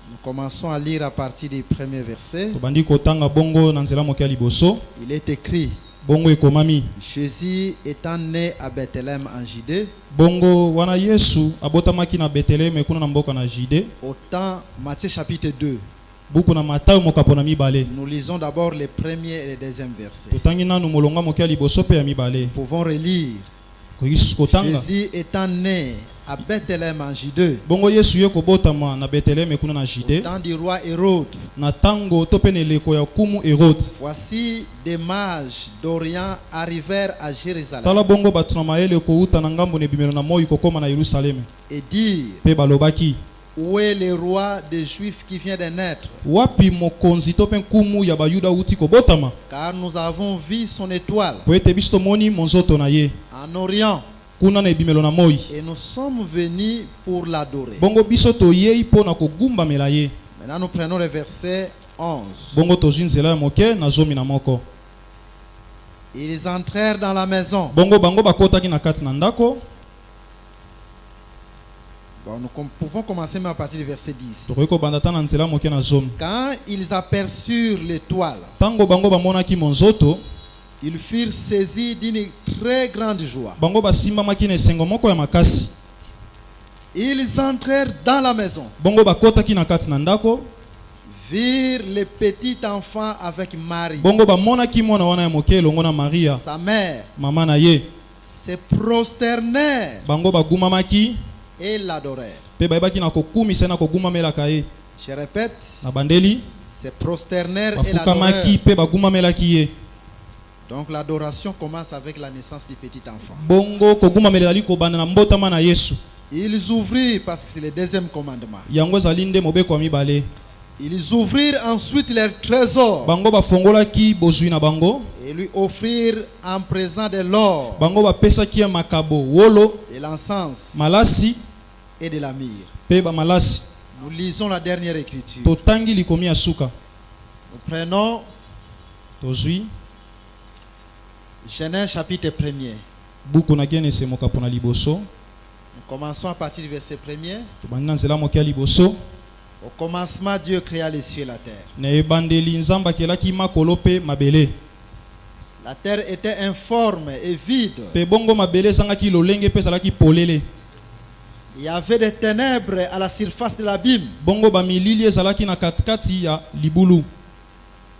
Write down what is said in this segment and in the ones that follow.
Nous commençons à lire à partir du premier verset. Il est écrit: Jésus étant né à Bethléem en Judée, au temps, Matthieu chapitre 2. Nous lisons d'abord les premiers et les deuxièmes versets. Nous pouvons relire. Jésus étant né à Bethléem en Judée, au temps du roi Hérode, voici des mages d'Orient arrivèrent à Jérusalem et dirent: Où est le roi des Juifs qui vient de naître? Car nous avons vu son étoile en Orient et nous sommes venus pour l'adorer. Maintenant nous prenons le verset 11. Ils entrèrent dans la maison. Bon, nous pouvons commencer même à partir du verset 10. Quand ils aperçurent l'étoile, ils furent saisis d'une très grande joie. Ils entrèrent dans la maison, virent le petit enfant avec Marie, sa mère, se prosternèrent et l'adorèrent. Je répète, se prosternèrent et l'adorèrent. Donc l'adoration commence avec la naissance du petit enfant. Ils ouvrirent, parce que c'est le deuxième commandement, ils ouvrirent ensuite leur trésor et lui offrirent en présent de l'or, de l'encens et de la myrrhe. Nous lisons la dernière écriture. Nous prenons Genèse chapitre 1er. Nous commençons à partir du verset 1er. Au commencement, Dieu créa les cieux et la terre. La terre était informe et vide. Il y avait des ténèbres à la surface de l'abîme.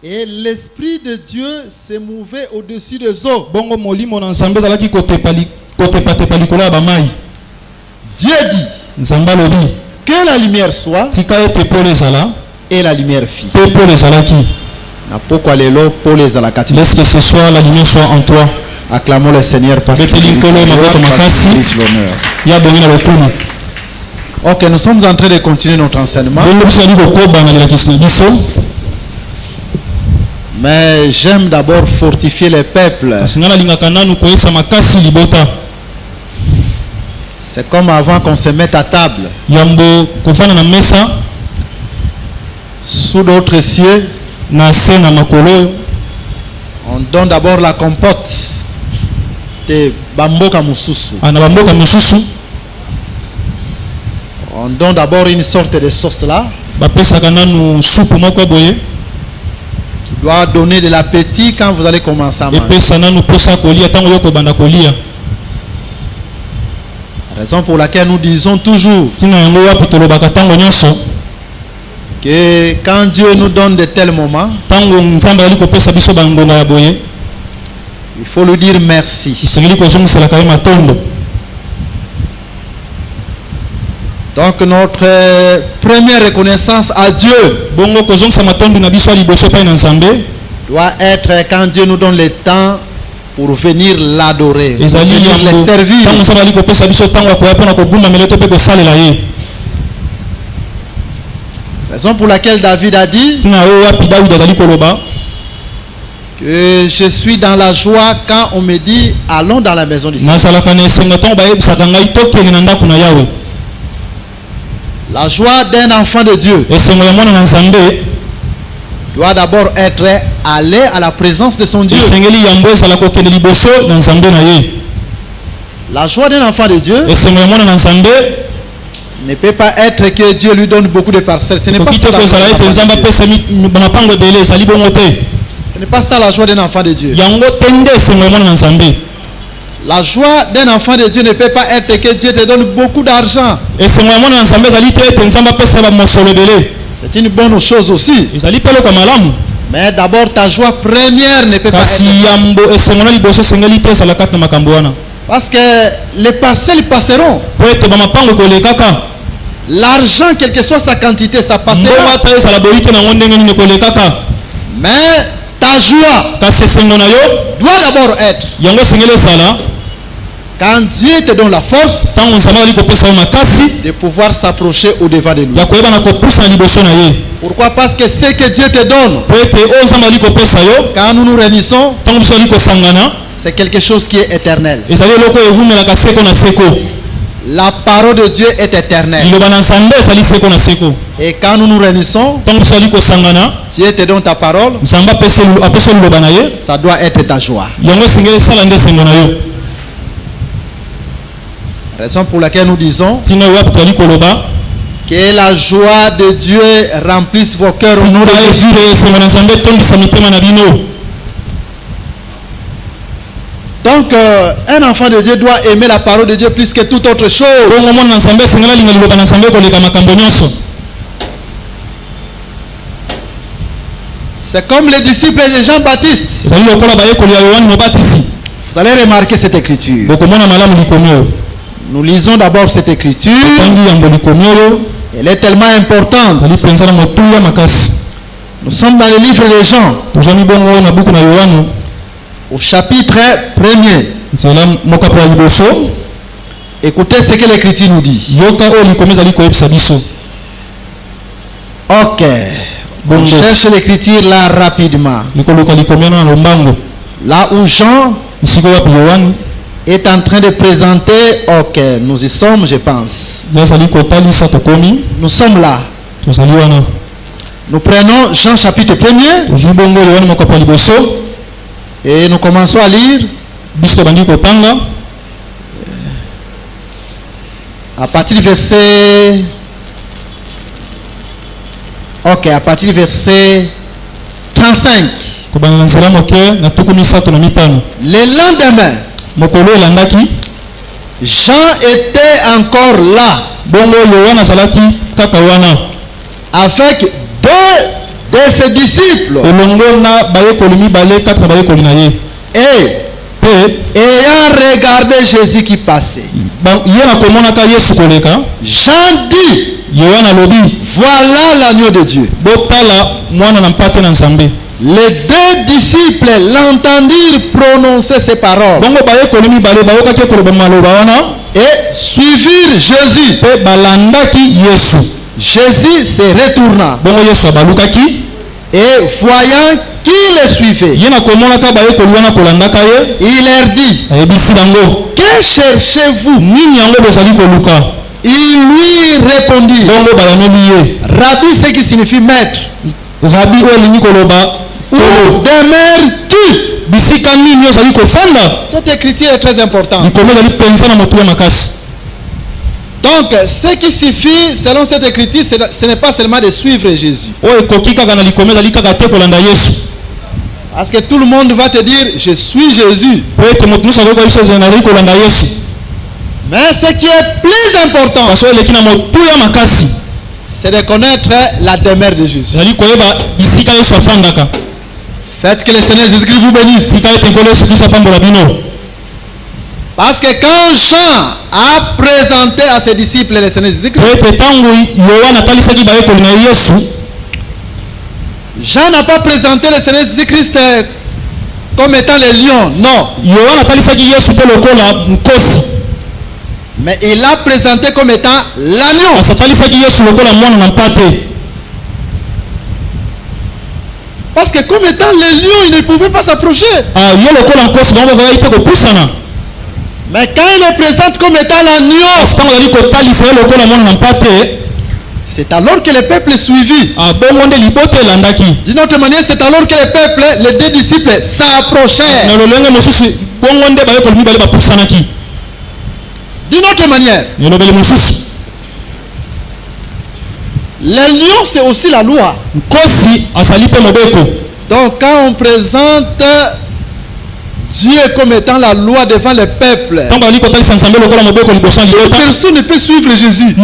Et l'Esprit de Dieu se mouvait au-dessus des eaux. Dieu dit que la lumière soit, et la lumière fit. Laisse que ce soit la lumière soit en toi. Acclamons le Seigneur parce qu'il mérite l'honneur. Ok, nous sommes en train de continuer notre enseignement. Mais j'aime d'abord fortifier les peuples. C'est comme avant qu'on se mette à table. Sous d'autres cieux, on donne d'abord la compote de Bamboka Mususu. On donne d'abord une sorte de sauce là, qui doit donner de l'appétit quand vous allez commencer à manger. Raison pour laquelle nous disons toujours que quand Dieu nous donne de tels moments, il faut lui dire merci. Donc notre première reconnaissance à Dieu doit être quand Dieu nous donne le temps pour venir l'adorer, pour venir le servir. Raison pour laquelle David a dit que je suis dans la joie quand on me dit allons dans la maison du Seigneur. La joie d'un enfant de Dieu doit d'abord être aller à la présence de son Dieu. La joie d'un enfant de Dieu Ne peut pas être que Dieu lui donne beaucoup de parcelles. Ce n'est pas ça la joie. Ce n'est pas ça la joie d'un enfant de Dieu. La joie d'un enfant de Dieu ne peut pas être que Dieu te donne beaucoup d'argent. C'est une bonne chose aussi. Mais d'abord, ta joie première ne peut pas être. Parce que les parcelles passeront. L'argent, quelle que soit sa quantité, ça passera. Mais ta joie doit d'abord être. Quand Dieu te donne la force de pouvoir s'approcher au-devant de lui. Pourquoi? Parce que ce que Dieu te donne, quand nous nous réunissons, c'est quelque chose qui est éternel. La parole de Dieu est éternelle. Et quand nous nous réunissons, Dieu te donne ta parole, ça doit être ta joie. Raison pour laquelle nous disons que la joie de Dieu remplisse vos cœurs au nom de Jésus. Donc, un enfant de Dieu doit aimer la parole de Dieu plus que toute autre chose. C'est comme les disciples de Jean-Baptiste. Vous allez remarquer cette écriture. Nous lisons d'abord cette écriture. Elle est tellement importante. Nous sommes dans le livre de Jean, au chapitre 1er. Écoutez ce que l'écriture nous dit. Ok. On cherche l'écriture là rapidement. Là où Jean est en train de présenter. Ok, nous y sommes, je pense. Nous sommes là. Nous prenons Jean chapitre 1er. Et nous commençons à lire à partir du verset. Ok, à partir du verset 35. Le lendemain, Jean était encore là avec deux de ses disciples. Et ayant regardé Jésus qui passait, Jean dit: voilà l'agneau de Dieu. Les deux disciples l'entendirent prononcer ces paroles et suivirent Jésus. Jésus se retourna et voyant qui les suivait, il leur dit: que cherchez-vous? Il lui répondit: Rabbi, ce qui signifie maître, où demeures-tu? Cette écriture est très importante. Donc, ce qui suffit selon cette écriture, ce n'est pas seulement de suivre Jésus. Parce que tout le monde va te dire: je suis Jésus. Mais ce qui est plus important, c'est de connaître la demeure de Jésus. Faites que le Seigneur Jésus-Christ vous bénisse. Parce que quand Jean a présenté à ses disciples le Seigneur Jésus-Christ, Jean n'a pas présenté le Seigneur Jésus-Christ comme étant le lion, non. Mais il l'a présenté comme étant l'agneau. Parce que comme étant le lion, il ne pouvait pas s'approcher. Mais quand il le présente comme étant l'agneau, c'est alors que le peuple suivit. D'une autre manière, c'est alors que le peuple, les deux disciples, s'approchaient. D'une autre manière, L'alliance c'est aussi la loi. Donc quand on présente Dieu comme étant la loi devant le peuple, personne ne peut suivre Jésus.